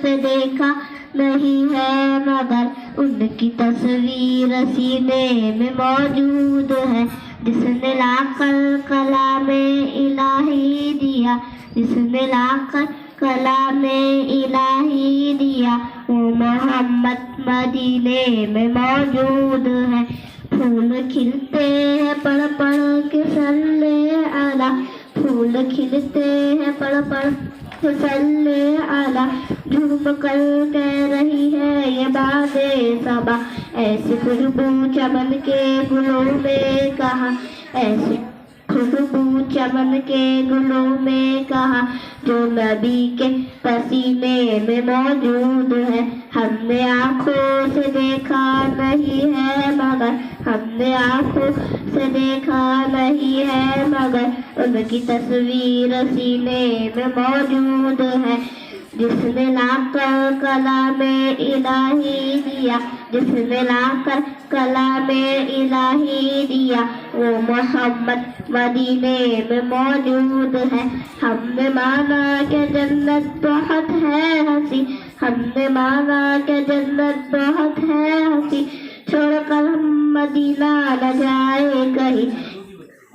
سے دیکھا نہیں ہے مگر ان کی تصویر سینے میں موجود ہے. جس نے لا کر کلام الہی دیا, جس نے لا کر کلام الہی دیا, وہ محمد مدینے میں موجود ہے. پھول کھلتے ہیں پڑھ پڑھ کے صلی علی, پھول کھلتے ہیں پڑھ پڑھ کے صلی علی. جھوم کر کہہ رہی ہے یہ باد صبا, ایسی خوشبو چمن کے گلوں میں کہاں, ایسی خوشبو چمن کے گلوں میں کہاں, جو نبی کے پسینے میں موجود ہے. ہم نے آنکھوں سے دیکھا نہیں ہے مگر, ہم نے آنکھوں سے دیکھا نہیں ہے مگر ان کی تصویر سینے میں موجود ہے. جس نے لا کر کلام الہی دیا, جس نے لا کر کلام الہی دیا, وہ محمد مدینے میں موجود ہے. ہم نے مانا کہ جنت بہت ہے ہنسی, ہم نے مانا کہ جنت بہت ہے ہنسی, چھوڑ کر ہم مدینہ نہ جائے کہیں.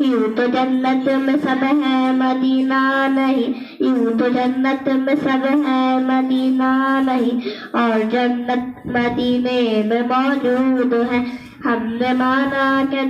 یوں تو جنت میں سب ہے مدینہ نہیں, یوں تو جنت میں سب ہے مدینہ نہیں, اور جنت مدینے میں موجود ہے. ہم نے مانا کہ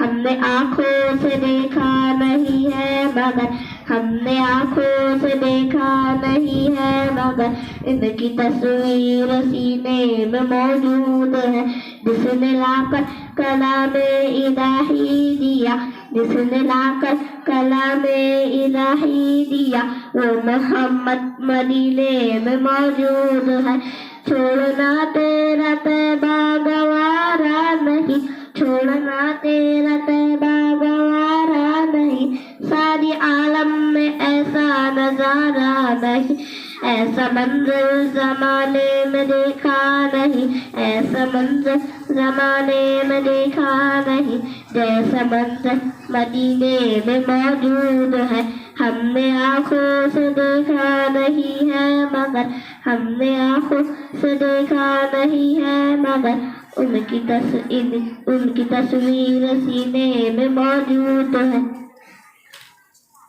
ہم نے آنکھوں سے دیکھا نہیں ہے مگر, ہم نے آنکھوں سے دیکھا نہیں ہے مگر ان کی تصویر سینے میں موجود ہے. جس نے لا کر کلام الہی دیا, جس نے لا کر کلام الہی دیا, وہ محمد مدینے میں موجود ہے. چھوڑنا تیرا طیبہ گوارا نہیں, چھوڑنا تیرا طیبہ گوارا نہیں, ساری عالم میں ایسا نظارہ نہیں, ایسا منظر زمانے میں دیکھا نہیں, ایسا منظر زمانے میں دیکھا نہیں, جیسا منظر مدینے میں موجود ہے. ہم نے آنکھوں سے دیکھا نہیں ہے مگر, ہم نے آنکھوں سے دیکھا نہیں ہے مگر ان کی تصویر سینے میں موجود ہے.